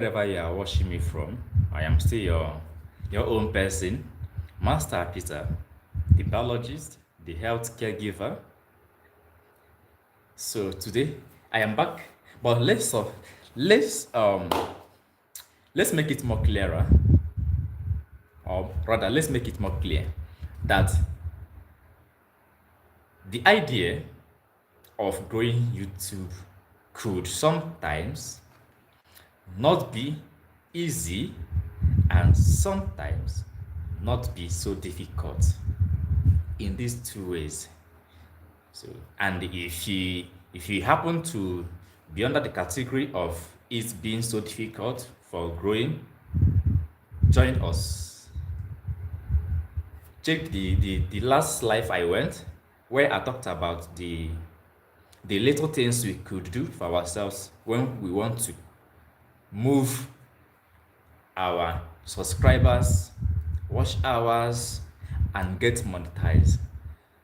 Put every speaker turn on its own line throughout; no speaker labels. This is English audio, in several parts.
Wherever you are watching me from, I am still your own person, Master Peter, the biologist, the health caregiver. So today I am back, but let's let's make it more clearer, or rather, let's make it more clear that the idea of growing YouTube could sometimes not be easy and sometimes not be so difficult in these two ways. So, and if you happen to be under the category of it being so difficult for growing, join us. Check the last live I went where I talked about the little things we could do for ourselves when we want to move our subscribers, watch hours, and get monetized.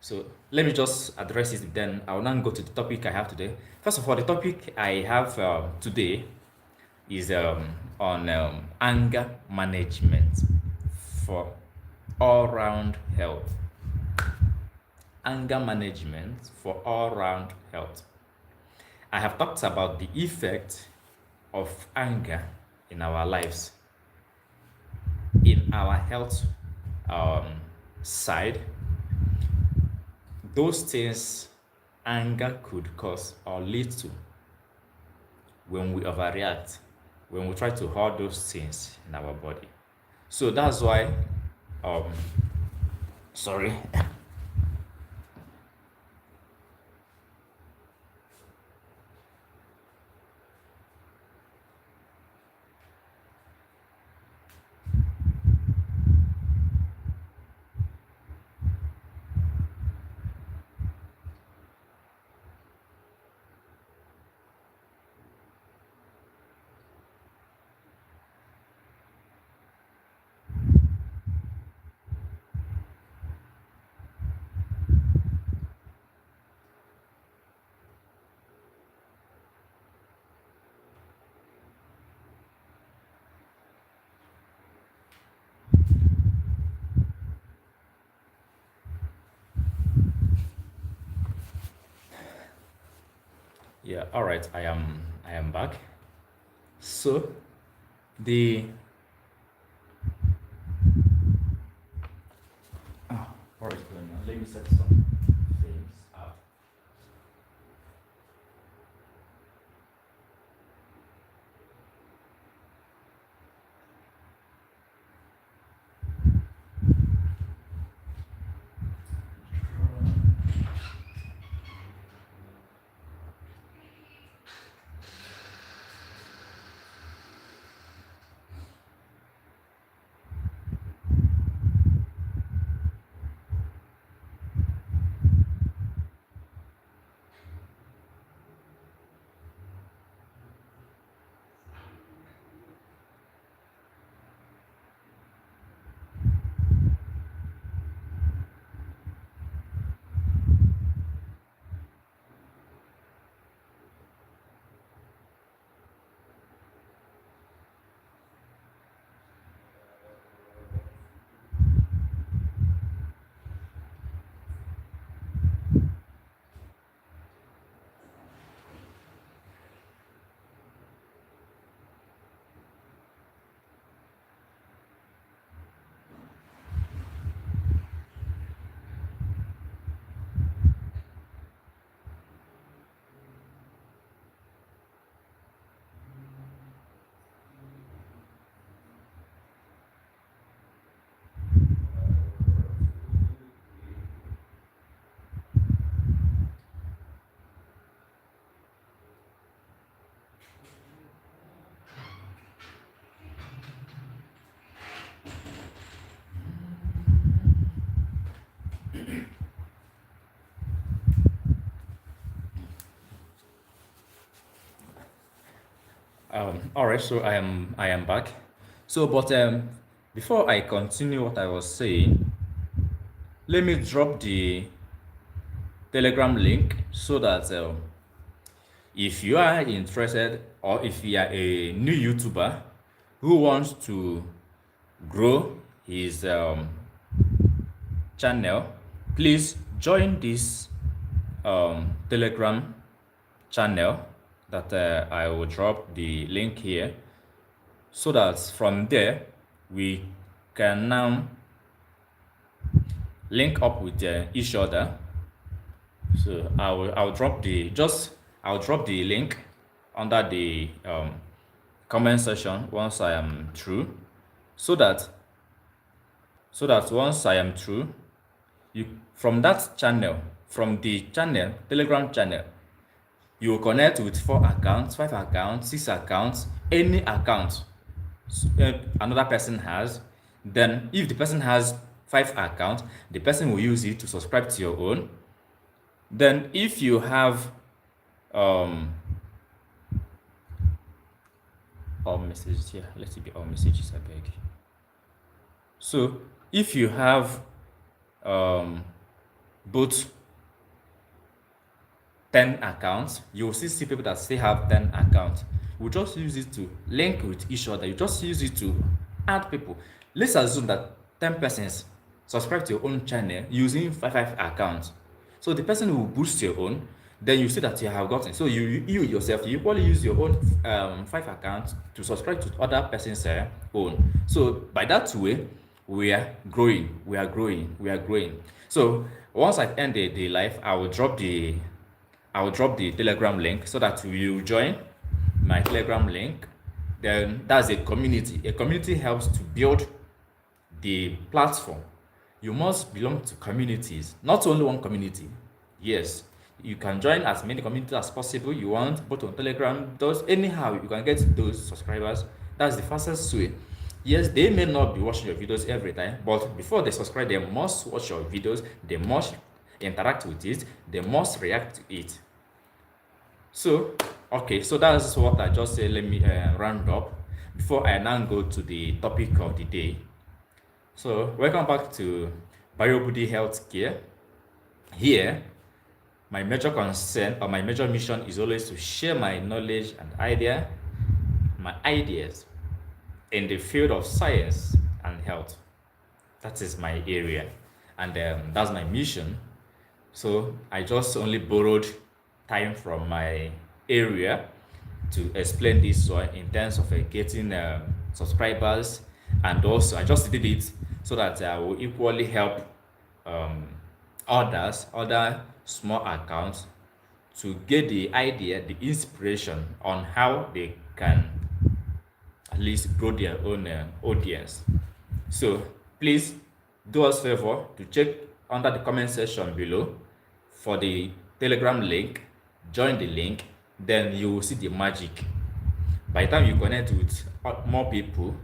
So let me just address it, then I'll now go to the topic I have today. First of all, the topic I have today is on anger management for all-round health. Anger management for all-round health. I have talked about the effect of anger in our lives, in our health side. Those things anger could cause or lead to when we overreact, when we try to hold those things in our body. So that's why, um, sorry. Yeah, all right. I am back. So the what is going on? Let me set some things up. All right, so I am back. So, but before I continue what I was saying, let me drop the Telegram link so that if you are interested or if you are a new YouTuber who wants to grow his channel, please join this Telegram channel that I will drop the link here, so that from there we can now link up with each other. So I'll drop the link under the comment section once I am through, so that once I am through, you from that channel, from the channel, Telegram channel, you will connect with 4 accounts, 5 accounts, 6 accounts, any account another person has. Then if the person has 5 accounts, the person will use it to subscribe to your own. Then if you have all messages here, let it be all messages, I beg. So if you have both 10 accounts, you will see people that still have 10 accounts. We'll just use it to link with each other. You just use it to add people. Let's assume that 10 persons subscribe to your own channel using 5 accounts. So the person who boosts your own, then you see that you have gotten. So you yourself, you probably use your own 5 accounts to subscribe to other person's own. So by that way, we are growing. So once I end the live, I will drop the Telegram link so that you join my Telegram link. Then that's a community. A community helps to build the platform. You must belong to communities, not only one community. Yes, you can join as many communities as possible you want, both on Telegram, those anyhow you can get those subscribers. That's the fastest way. Yes, they may not be watching your videos every time, but before they subscribe, they must watch your videos, they must interact with it, they must react to it. So, okay, so that's what I just said. Let me round up before I now go to the topic of the day. So, welcome back to BioBuddy Healthcare. Here, my major concern or my major mission is always to share my knowledge and my ideas in the field of science and health. That is my area, and that's my mission. So I just only borrowed time from my area to explain this one in terms of getting subscribers, and also I just did it so that I will equally help other small accounts to get the idea, the inspiration on how they can at least grow their own audience. So please do us a favor to check under the comment section below for the Telegram link. Join the link, then you will see the magic. By the time you connect with more people,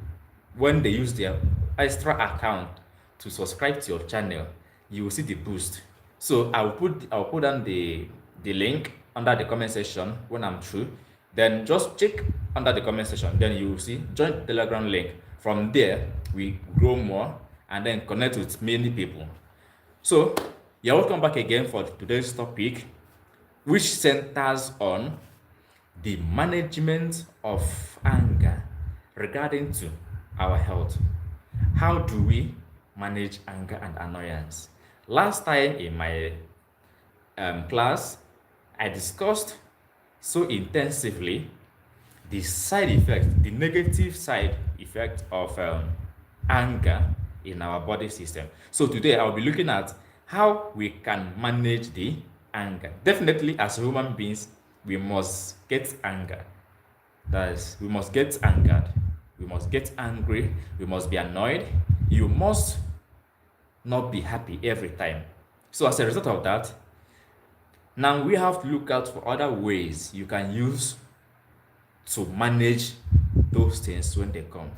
when they use their extra account to subscribe to your channel, you will see the boost. So I'll put down the link under the comment section when I'm through. Then just check under the comment section, then you will see join the Telegram link. From there we grow more and then connect with many people. So you're welcome back again for today's topic, which centers on the management of anger regarding to our health. How do we manage anger and annoyance? Last time in my class, I discussed so intensively the side effect, the negative side effect of anger in our body system. So today I'll be looking at how we can manage the anger. Definitely, as human beings, we must get anger. That is, we must get angered. We must get angry. We must be annoyed. You must not be happy every time. So as a result of that, now we have to look out for other ways you can use to manage those things when they come.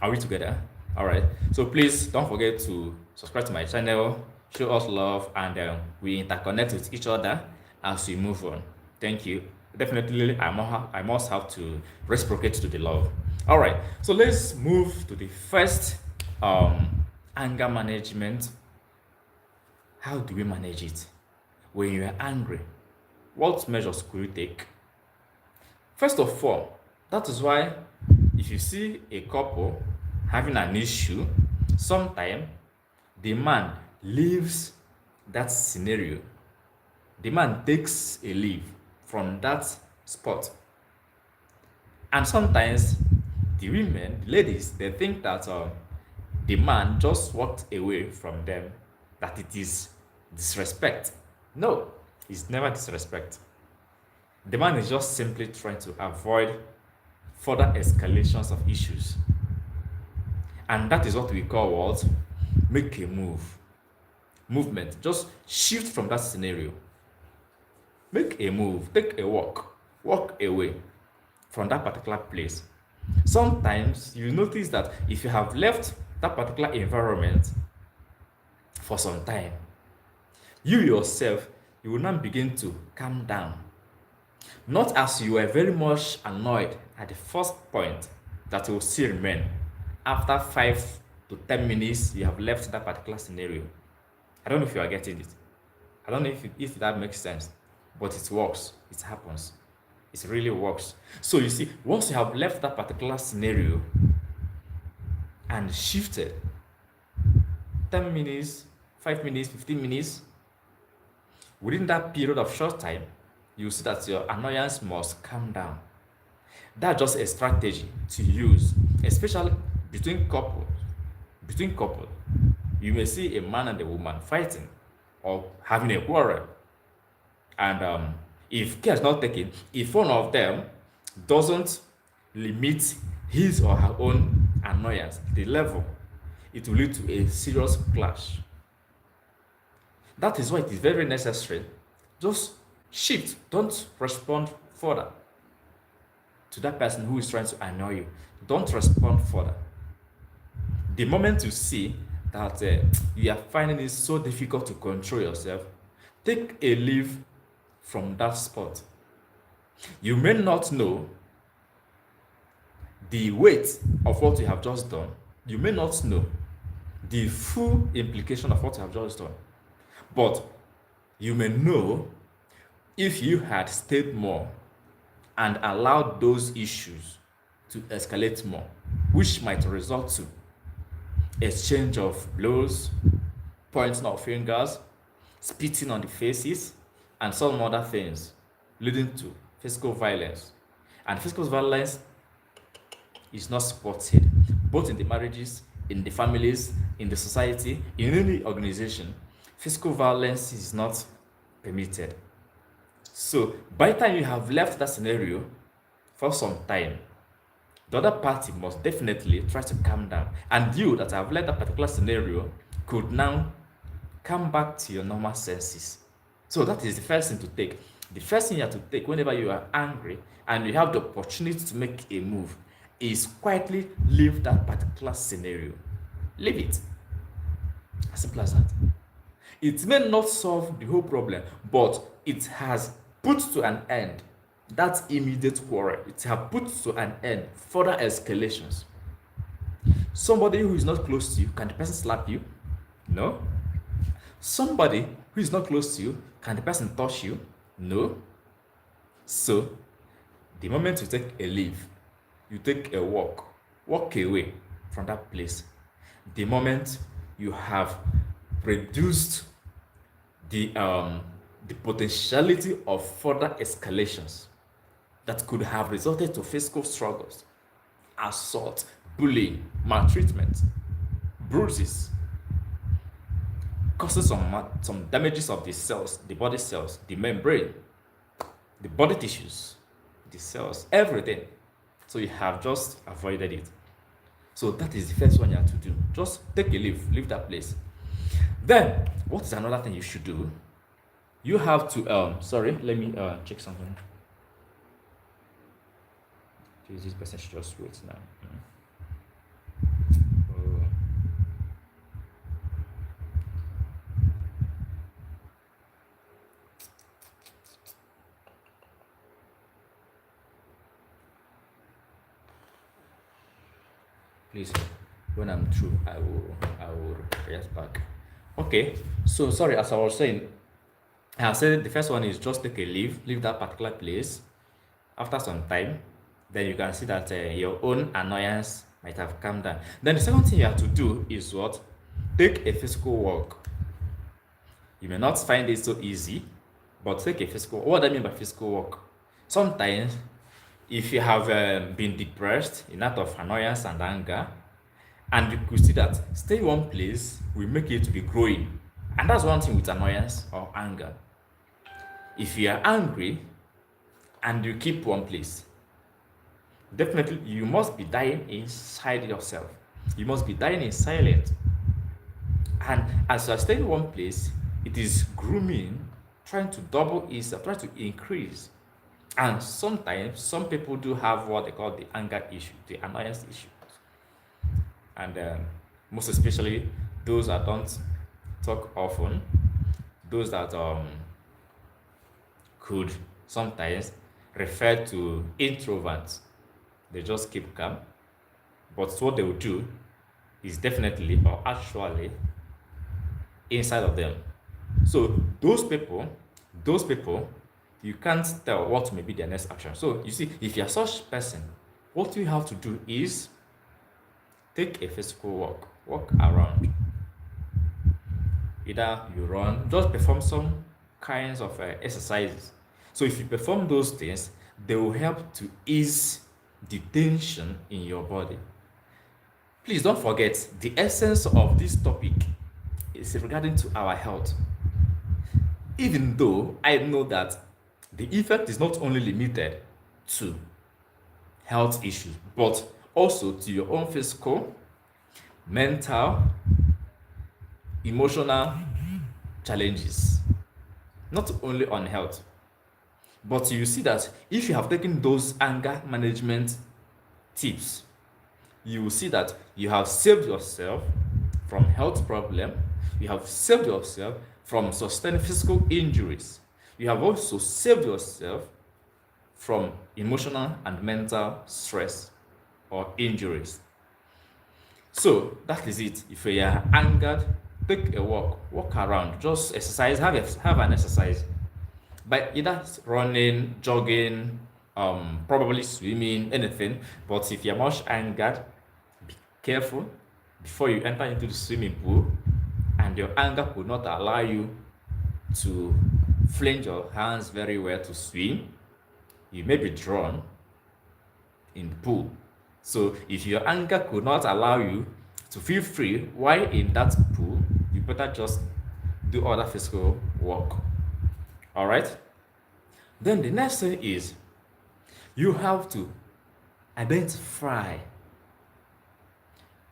Are we together? All right. So please don't forget to subscribe to my channel, show us love, and we interconnect with each other as we move on. Thank you. Definitely, I must have to reciprocate to the love. All right. So let's move to the first anger management. How do we manage it? When you are angry, what measures could you take? First of all, that is why if you see a couple having an issue, sometimes the man leaves that scenario. The man takes a leave from that spot. And sometimes the women, the ladies, they think that the man just walked away from them, that it is disrespect. No, it's never disrespect. The man is just simply trying to avoid further escalations of issues. And that is what we call what? Make a move. Movement. Just shift from that scenario. Make a move. Take a walk. Walk away from that particular place. Sometimes you notice that if you have left that particular environment for some time, you yourself, you will now begin to calm down. Not as you were very much annoyed at the first point, that will still remain. After 5 to 10 minutes, you have left that particular scenario. I don't know if you are getting it. I don't know if that makes sense, but it works. It happens. It really works. So you see, once you have left that particular scenario and shifted 10 minutes, 5 minutes, 15 minutes, within that period of short time, you see that your annoyance must calm down. That's just a strategy to use, especially between couples. Between couples, you may see a man and a woman fighting or having a quarrel. And if care is not taken, if one of them doesn't limit his or her own annoyance, the level, it will lead to a serious clash. That is why it is very necessary. Just shift. Don't respond further to that person who is trying to annoy you. Don't respond further. The moment you see that you are finding it so difficult to control yourself, take a leave from that spot. You may not know the weight of what you have just done. You may not know the full implication of what you have just done. But you may know if you had stayed more and allowed those issues to escalate more, which might result to exchange of blows, pointing of fingers, spitting on the faces, and some other things, leading to physical violence. And physical violence is not supported, both in the marriages, in the families, in the society, in any organization. Physical violence is not permitted. So by the time you have left that scenario for some time, the other party must definitely try to calm down. And you that have left that particular scenario could now come back to your normal senses. So that is the first thing to take. The first thing you have to take whenever you are angry and you have the opportunity to make a move is quietly leave that particular scenario. Leave it. As simple as that. It may not solve the whole problem, but it has put to an end that immediate quarrel. It has put to an end further escalations. Somebody who is not close to you, can the person slap you? No. Somebody who is not close to you, can the person touch you? No. So, the moment you take a leave, you take a walk away from that place. The moment you have reduced the potentiality of further escalations that could have resulted to physical struggles, assault, bullying, maltreatment, bruises, causes some damages of the cells, the body cells, the membrane, the body tissues, the cells, everything. So you have just avoided it. So that is the first one you have to do. Just take a leave that place. Then, what is another thing you should do? You have to, sorry, let me check something. This person should just wait now. Oh. Please, when I'm through, I will react back. Okay, so sorry, as I was saying, I said the first one is just take a leave that particular place. After some time, then you can see that your own annoyance might have calmed down. Then the second thing you have to do is what? Take a physical walk. You may not find it so easy, but take a physical. What do I mean by physical walk? Sometimes, if you have been depressed in out of annoyance and anger, and you could see that stay in one place will make you to be growing, and that's one thing with annoyance or anger. If you are angry and you keep one place, definitely you must be dying inside yourself. You must be dying in silence. And as you are staying in one place, it is grooming, trying to double itself, trying to increase. And sometimes some people do have what they call the anger issue, the annoyance issue. And most especially those that don't talk often, those that could sometimes refer to introverts. They just keep calm. But what they will do is definitely or actually inside of them. So those people, you can't tell what may be their next action. So you see, if you're such person, what you have to do is take a physical walk around. Either you run, just perform some kinds of exercises. So if you perform those things, they will help to ease the tension in your body. Please don't forget the essence of this topic is regarding to our health. Even though I know that the effect is not only limited to health issues, but also to your own physical, mental, emotional challenges. Not only on health, but you see that if you have taken those anger management tips, you will see that you have saved yourself from health problem, you have saved yourself from sustained physical injuries, you have also saved yourself from emotional and mental stress or injuries. So that is it. If you are angered, take a walk around, just exercise, have an exercise by either running, jogging, probably swimming, anything. But if you're much angered, be careful before you enter into the swimming pool and your anger could not allow you to flinch your hands very well to swim. You may be drawn in the pool. So if your anger could not allow you to feel free while in that pool, you better just do other physical work. All right. Then the next thing is you have to identify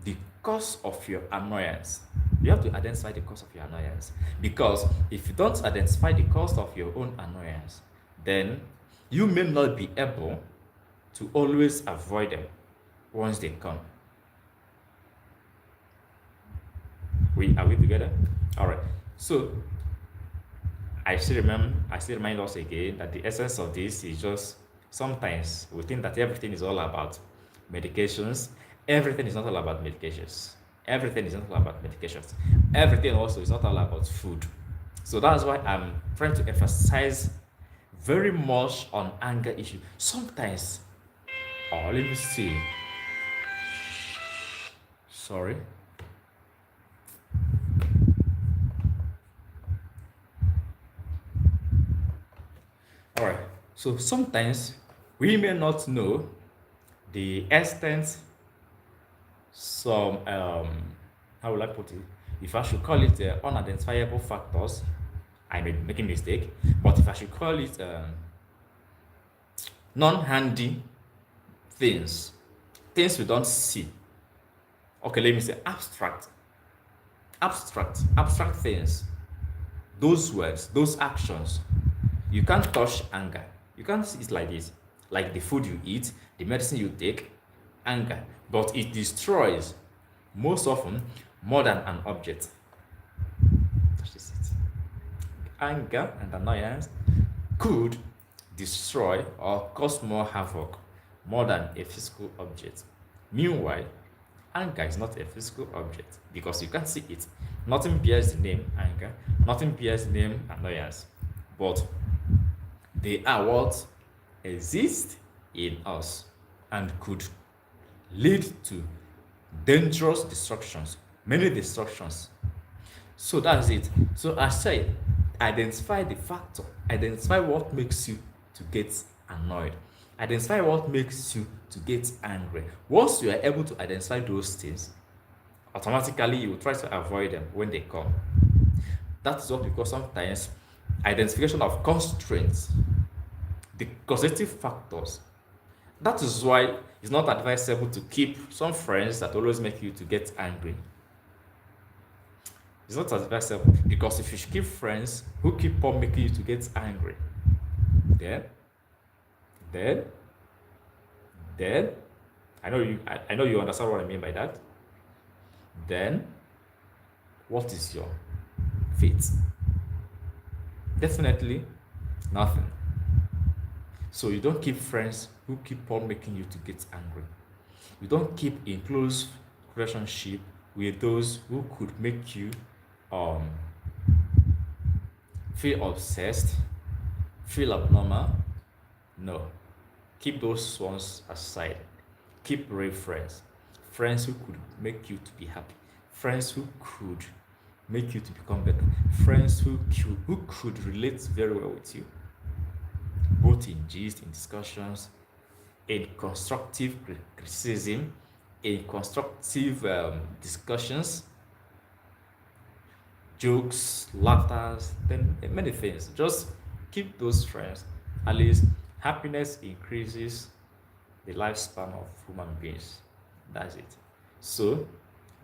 the cause of your annoyance. You have to identify the cause of your annoyance, because if you don't identify the cause of your own annoyance, then you may not be able to always avoid them once they come. Are we together? All right. So I still remind us again that the essence of this is just sometimes we think that everything is all about medications. Everything is not all about medications. Everything is not all about medications. Everything also is not all about food. So that's why I'm trying to emphasize very much on anger issue. Sometimes, let me see. Sorry. All right. So sometimes we may not know the extent, some how would I put it? If I should call it unidentifiable factors, I may be making a mistake. But if I should call it non-handy things, things we don't see. Okay, let me say abstract things. Those words, those actions, you can't touch anger. You can't see it like this, like the food you eat, the medicine you take, anger. But it destroys most often more than an object. That is it. Anger and annoyance could destroy or cause more havoc more than a physical object. Meanwhile, anger is not a physical object because you can't see it. Nothing bears the name anger, nothing bears the name annoyance, but they are what exist in us. and could lead to dangerous destructions, many destructions. So that's it. So I say, identify the factor, identify what makes you to get annoyed, identify what makes you to get angry. Once you are able to identify those things, automatically you will try to avoid them when they come. That is what we call sometimes identification of constraints, the causative factors. That is why it's not advisable to keep some friends that always make you to get angry. It's not advisable because if you keep friends who keep on making you to get angry, then, then, then, I know you understand what I mean by that. Then, what is your fate? Definitely nothing. So you don't keep friends who keep on making you to get angry. You don't keep in close relationship with those who could make you um, feel obsessed, feel abnormal. No. Keep those ones aside. Keep real friends. Friends who could make you to be happy. Friends who could make you to become better. Friends who could relate very well with you, both in gist, in discussions, in constructive criticism, in constructive discussions, jokes, laughters, then many things. Just keep those friends. At least happiness increases the lifespan of human beings. That's it. So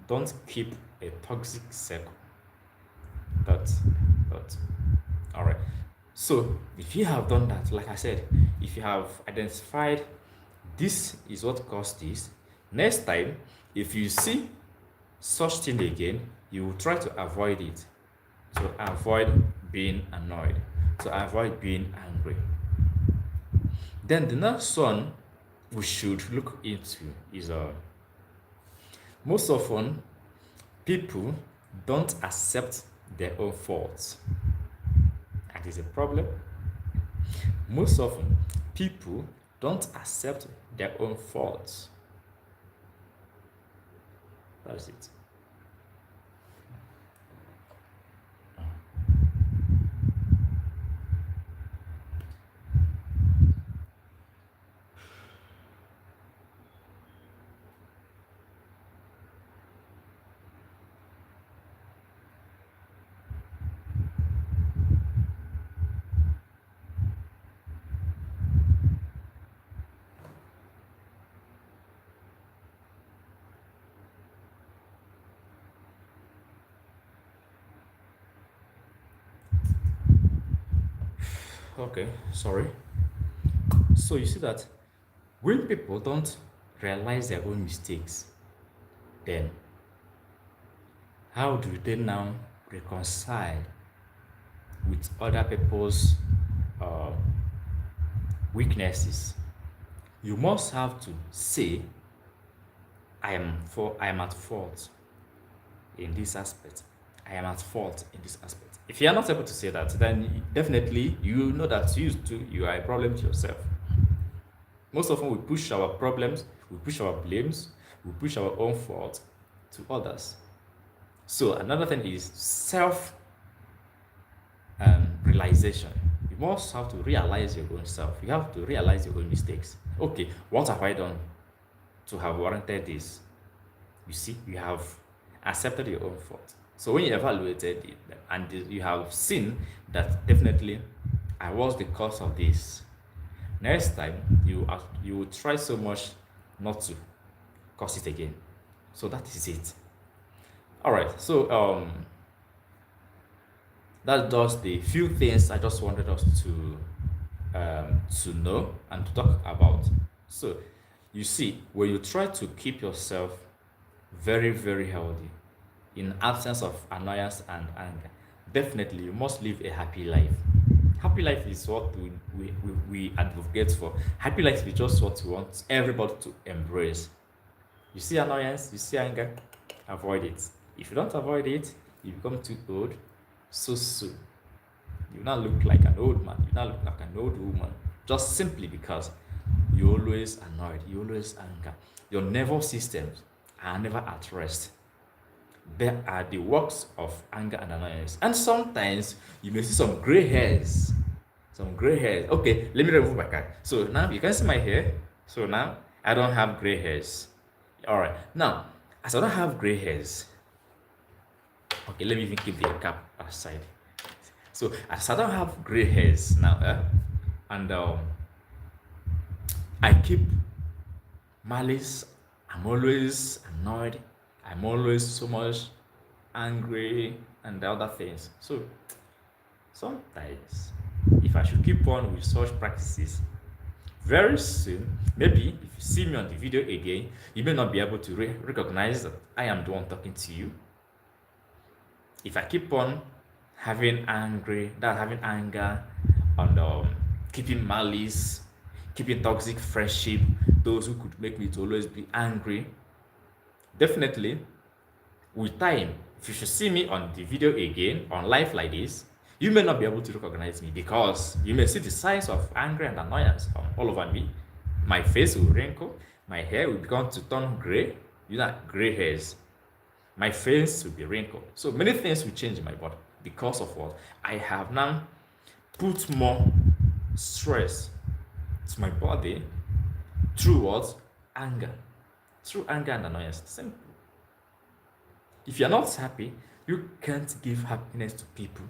don't keep a toxic circle. That's all right. So if you have done that, like I said, if you have identified this is what caused this, next time if you see such thing again, you will try to avoid it, to avoid being annoyed, to avoid being angry. Then the next one we should look into is most often people don't accept their own faults. That is a problem. Most often people don't accept their own faults. That's it. Okay, sorry. So you see that when people don't realize their own mistakes, then how do they now reconcile with other people's uh, weaknesses? You must have to say, I am at fault in this aspect. I am at fault in this aspect. If you are not able to say that, then definitely you know that you are a problem to yourself. Most often we push our problems, we push our blames, we push our own faults to others. So another thing is self realization. You must have to realize your own self. You have to realize your own mistakes. Okay, what have I done to have warranted this? You see, you have accepted your own fault. So when you evaluated it and you have seen that definitely I was the cause of this, next time you will try so much not to cause it again. So that is it. All right. So that's just the few things I just wanted us to know and to talk about. So you see, when you try to keep yourself very, very healthy, in absence of annoyance and anger, definitely you must live a happy life. Happy life is what we advocate for. Happy life is just what we want everybody to embrace. You see annoyance, you see anger, avoid it. If you don't avoid it, you become too old so soon. You now look like an old man, you now look like an old woman, just simply because You're always annoyed. You're always angry. Your nervous systems are never at rest. There are the works of anger and annoyance. And sometimes you may see some gray hairs. Some gray hairs. Okay, let me remove my card. So now you can see my hair. So now I don't have gray hairs. All right. Now, as I don't have gray hairs, okay, let me even keep the cap aside. So as I don't have gray hairs now, and I keep malice. I'm always annoyed. I'm always so much angry and the other things. So sometimes, if I should keep on with such practices, very soon, maybe if you see me on the video again, you may not be able to recognize that I am the one talking to you. If I keep on having anger, and keeping malice, keeping toxic friendship, those who could make me to always be angry, definitely with time, if you should see me on the video again on live like this, you may not be able to recognize me because you may see the signs of anger and annoyance all over me. My face will wrinkle, my hair will begin to turn gray, gray hairs. My face will be wrinkled. So many things will change in my body because of what? I have now put more stress to my body through what? Anger. Through anger and annoyance. Simple. If you're not happy, you can't give happiness to people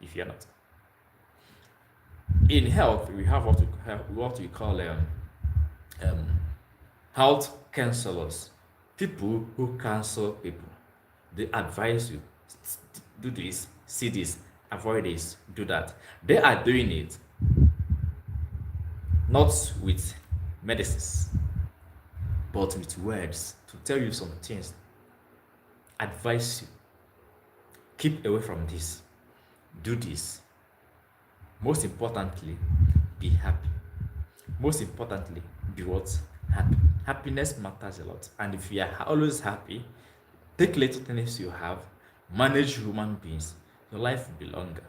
if you're not. In health, we have what we call um, health counselors. People who counsel people. They advise you, do this, see this, avoid this, do that. They are doing it not with medicines, but with words to tell you some things, advise you, keep away from this, do this. Most importantly, be happy. Most importantly, be what? Happy. Happiness matters a lot. And if you are always happy, take little things you have, manage human beings, your life will be longer.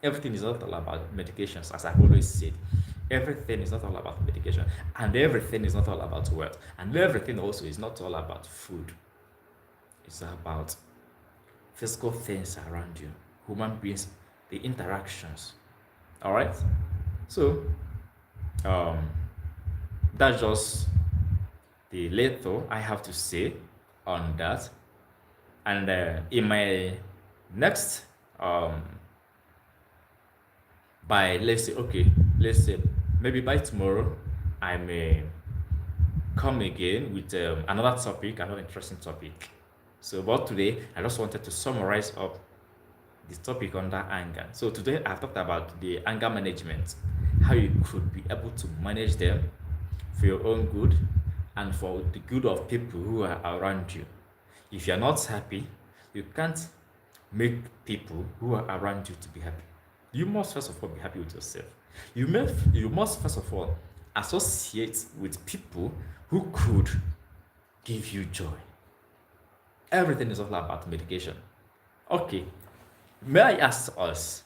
Everything is not all about medications, as I've always said. Everything is not all about medication, and everything is not all about wealth, and everything also is not all about food. It's about physical things around you, human beings, the interactions. All right. So, that's just the little I have to say on that. And in my next by let's say maybe by tomorrow I may come again with another topic, another interesting topic. So but today I just wanted to summarize up this topic under anger. So today I've talked about the anger management, how you could be able to manage them for your own good and for the good of people who are around you. If you're not happy, you can't make people who are around you to be happy. You must first of all be happy with yourself. You must first of all associate with people who could give you joy. Everything is all about medication. Okay, may I ask us,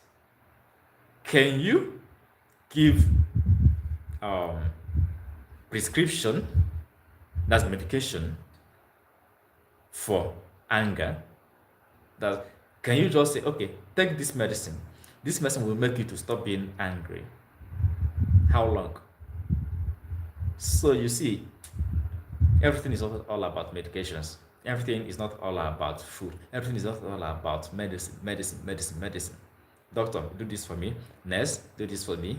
can you give um, prescription, that's medication, for anger? That can you just say, okay, take this medicine. This medicine will make you to stop being angry. How long? So you see, everything is not all about medications. Everything is not all about food. Everything is not all about medicine. Doctor, do this for me. Nurse, do this for me.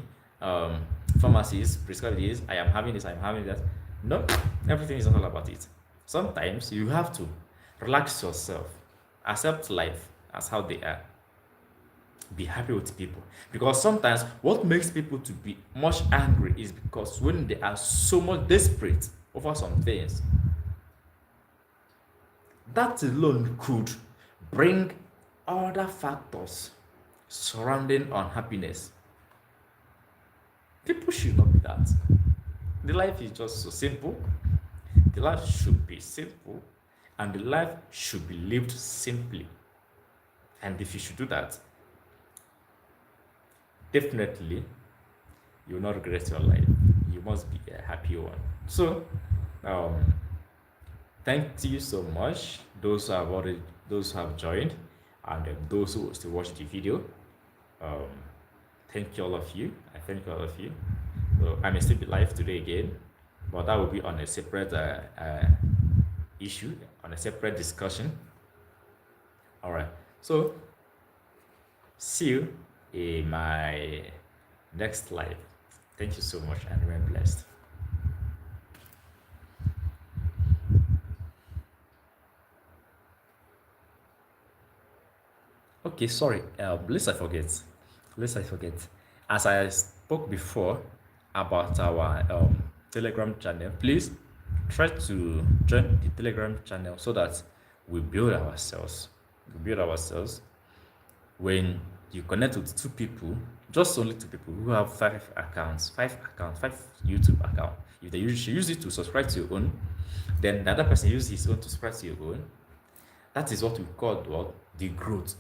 Pharmacist, prescribe this. I am having this. I am having that. No, everything is not all about it. Sometimes you have to relax yourself, accept life as how they are, be happy with people, because sometimes what makes people to be much angry is because when they are so much desperate over some things, that alone could bring other factors surrounding unhappiness. People should not be that. The life is just so simple. The life should be simple, and the life should be lived simply. And if you should do that, definitely you will not regret your life. You must be a happy one. So, um, thank you so much. Those who have joined, and those who will still watch the video. Um, thank you all of you. I thank all of you. So I may still be live today again, but that will be on a separate issue, on a separate discussion. All right. So see you in my next live. Thank you so much and remain blessed. Okay, sorry. Lest I forget. Lest I forget. As I spoke before about our Telegram channel, please try to join the Telegram channel so that we build ourselves. We build ourselves. When you connect with two people, just only two people who have five accounts, five YouTube accounts. If they use it to subscribe to your own, then the other person uses his own to subscribe to your own. That is what we call what the growth.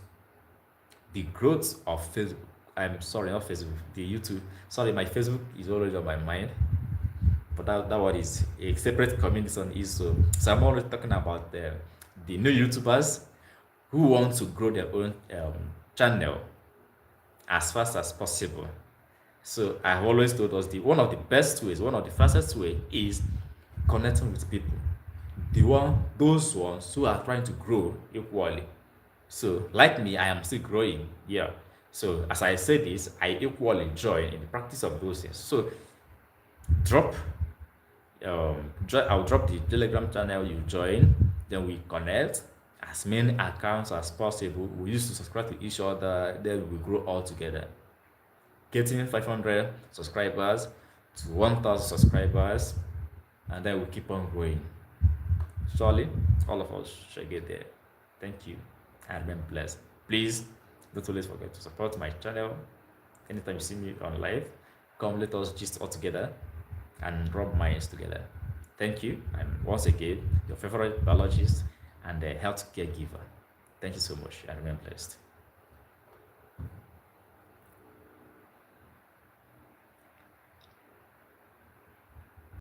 The growth of Facebook. I'm sorry, not Facebook, the YouTube. Sorry, my Facebook is already on my mind. But that one is a separate community on is so I'm always talking about the new YouTubers who want to grow their own channel as fast as possible. So I have always told us the one of the best ways, one of the fastest way is connecting with people. Those ones who are trying to grow equally. So like me, I am still growing. Yeah. So as I say this, I equally join in the practice of those things. So drop I'll drop the Telegram channel you join, then we connect as many accounts as possible. We used to subscribe to each other, then we grow all together. Getting 500 subscribers to 1,000 subscribers, and then we keep on growing. Surely, all of us should get there. Thank you, and remain blessed. Please don't always forget to support my channel. Anytime you see me on live, come let us gist all together and rub minds together. Thank you, and once again, your favorite biologist and health caregiver. Thank you so much, and remain blessed.